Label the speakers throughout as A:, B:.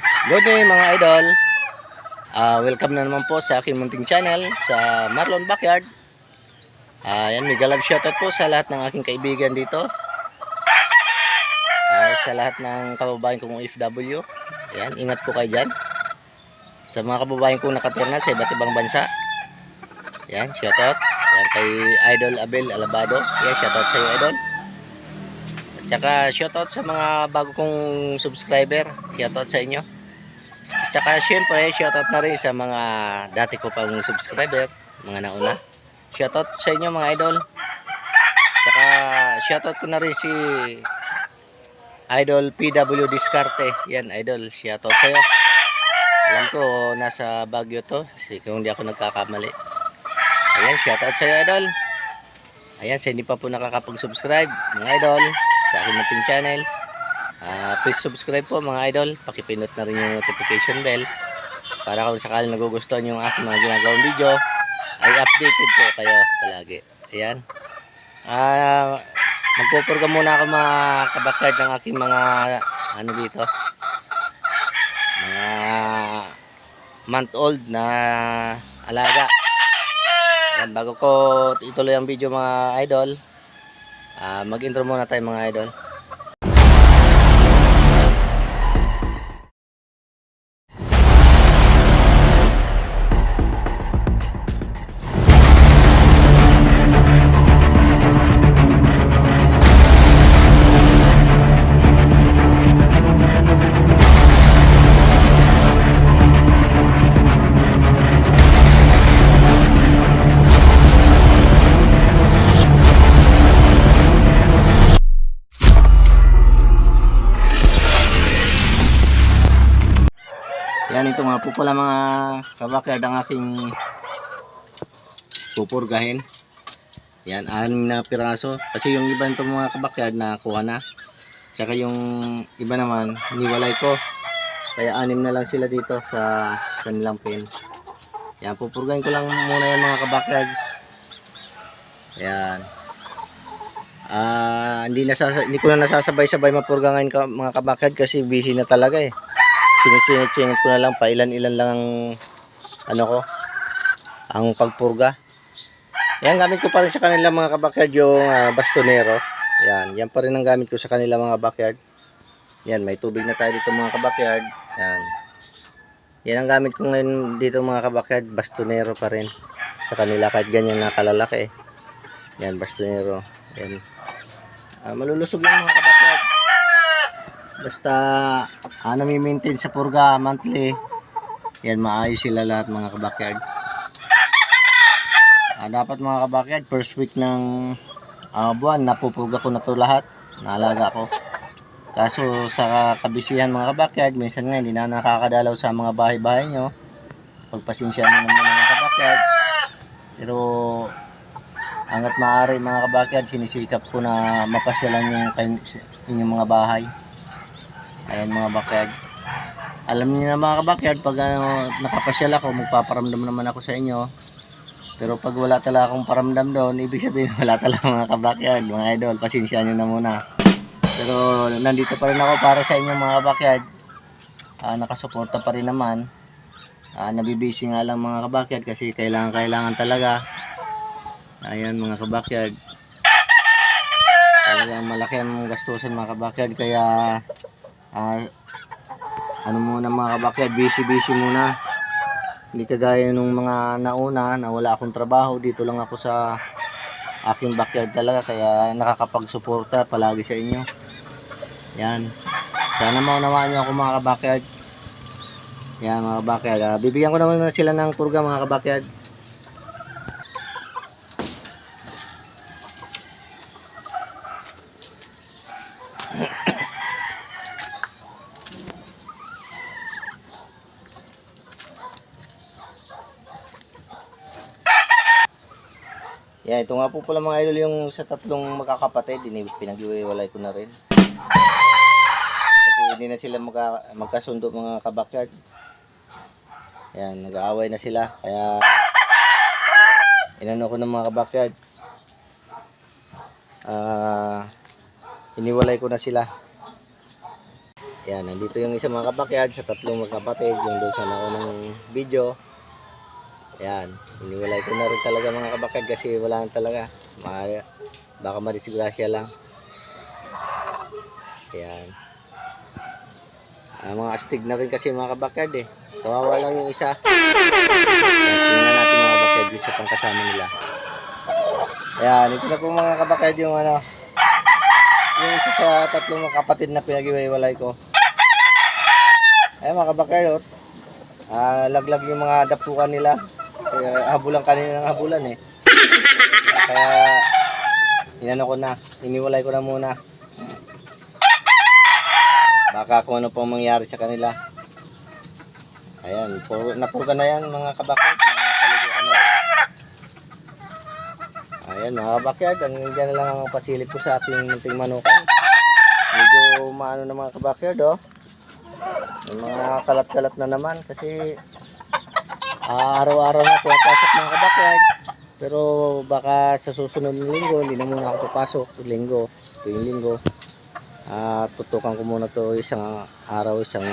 A: Good day mga idol. Welcome na naman po sa aking munting channel sa Marlon Backyard. Yan, mega love shoutout po sa lahat ng aking kaibigan dito. Sa lahat ng kababayan kong OFW. Yan, ingat po kayo dyan. Sa mga kababayan kong nakatira sa iba't ibang bansa. Yan, shoutout. Yan, kay Idol Abel Alabado. Yan, shoutout sa iyo, Idol. At saka shoutout sa mga bago kong subscriber. Shoutout sa inyo. At saka syempre shoutout na rin sa mga dati ko pang subscriber, mga nauna. Shoutout sa inyo mga idol. At saka shoutout ko na rin si Idol PW Discarte. Yan idol, shoutout sa iyo. Alam ko nasa Baguio to, kung hindi ako nagkakamali. Ayan, shoutout sa iyo idol. Ayan, sa hindi pa po nakakapag-subscribe mga idol sa aking munting channel. Please subscribe po mga idol. Pakipindot na rin yung notification bell para kung sakaling nagugustuhan yung aking mga ginagawang video ay updated po kayo palagi. Ayan. Magpupurga muna ako mga kabakyard ng aking mga ano dito, mga month old na alaga. Ayan, bago ko ituloy ang video mga idol, mag intro muna tayo mga idol. Yan, ito nga po pala mga kabakyard ang aking pupurgahin. Yan, 6 na piraso. Kasi yung iba nito mga kabakyard nakuha na. Saka yung iba naman, niwalay ko. Kaya 6 na lang sila dito sa kanilang pen. Yan, pupurgahin ko lang muna yung mga kabakyard. Yan. Hindi ko na nasasabay-sabay mapurgahin mga kabakyard kasi busy na talaga eh. Sinisingit ko na lang, pailan-ilan lang ang ano ko, ang pagpurga. Yan, gamit ko pa rin sa kanila mga kabakyard yung bastonero. Yan pa rin ang gamit ko sa kanila mga backyard. Yan, may tubig na tayo dito mga kabakyard. Yan ang gamit ko ngayon dito mga kabakyard, bastonero pa rin sa kanila kahit ganyan na kalalaki. Yan, bastonero. Yan. Malulusog lang mga kabakyard. Basta nami-maintain sa purga monthly. Yan, maayos sila lahat mga kabakyard. Dapat mga kabakyard, first week ng buwan, napupurga ko na to lahat. Naalaga ko. Kaso sa kabisihan mga kabakyard, minsan nga hindi na nakakadalaw sa mga bahay-bahay nyo. Pagpasensya nyo naman mga kabakyard. Pero hanggat maaari mga kabakyard, sinisikap ko na mapasyalan yung inyong mga bahay. Ayan mga backyard. Alam niyo na mga kabakyard, pag nakapasyal ako, magpaparamdam naman ako sa inyo. Pero pag wala talaga akong paramdam doon, ibig sabihin wala talaga mga kabakyard, mga idol. Pasensya nyo na muna. Pero nandito pa rin ako para sa inyo mga kabakyard. Nakasuporta pa rin naman. Nabibisi nga lang mga kabakyard kasi kailangan talaga. Ayan mga kabakyard. Talagang malaki ang gastusan mga kabakyard, kaya ano muna mga kabakyard, busy muna. Hindi kagaya nung mga nauna na wala akong trabaho, dito lang ako sa aking backyard talaga, kaya nakakapagsuporta palagi sa inyo. Yan, sana maunawaan nyo ako mga kabakyard. Yan mga kabakyard, bibigyan ko naman sila ng purga mga kabakyard. Yan, ito nga po pala mga idol yung sa tatlong magkakapatid, pinag-iwalay ko na rin. Kasi hindi na sila magkasundo mga kabakyard. Yan, nag-aaway na sila, kaya inano ko ng mga kabakyard. Iniwalay ko na sila. Yan, nandito yung isa mga kabakyard sa tatlong magkapatid, yung doon sa naunang video. Yan, iniwalay ko na rin talaga mga kabakyard kasi wala na talaga. Baka madisgrasya lang. Yan. Mga astig na rin kasi mga kabakyard eh. Kawawa lang yung isa. Yan, tingnan natin mga kabakyard yung isa pang kasama nila. Yan, ito na po mga kabakyard yung yung isa sa tatlong kapatid na pinag-iwalay ko. Ayan mga kabakyard, laglag yung mga dapukan nila. Kaya habulan kanina ng habulan eh. Kaya inano ko na, iniwalay ko na muna. Baka kung ano pong mangyari sa kanila. Ayan, napurga na yan mga kabakyard. Mga paliguan na. Ayan mga kabakyard, hanggang na lang ang pasilip ko sa aking munting manukan. Medyo maano na mga kabakyard oh. May mga kalat-kalat na naman kasi araw-araw na pumapasok mga kabakyard. Pero baka sa susunod na linggo, hindi na muna ako papasok. Tuwing linggo. Tutukan ko muna to isang araw, isang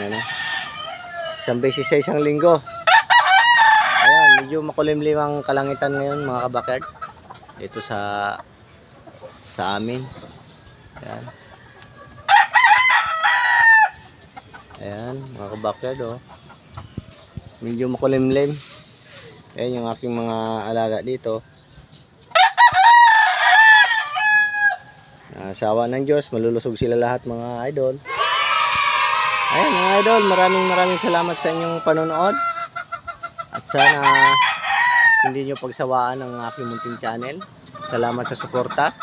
A: beses sa isang linggo. Ayan, medyo makulimlim ang kalangitan ngayon mga kabakyard. Ito sa amin. Ayan. Ayan, mga kabakyard oh. Medyo makulimlim. Ayan yung aking mga alaga dito. Sawa ng Diyos, malulusog sila lahat mga idol. Ayan mga idol, maraming salamat sa inyong panonood. At sana hindi nyo pagsawaan ang aking munting channel. Salamat sa suporta.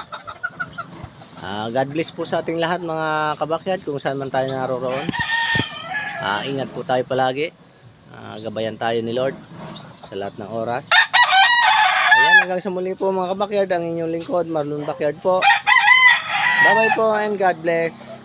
A: God bless po sa ating lahat mga kabakyard kung saan man tayo naroroon. Ingat po tayo palagi. Gabayan tayo ni Lord sa lahat ng oras. Ayan, hanggang sa muli po mga kabakyard, ang inyong lingkod, Marlon Backyard po. Bye bye po and God bless.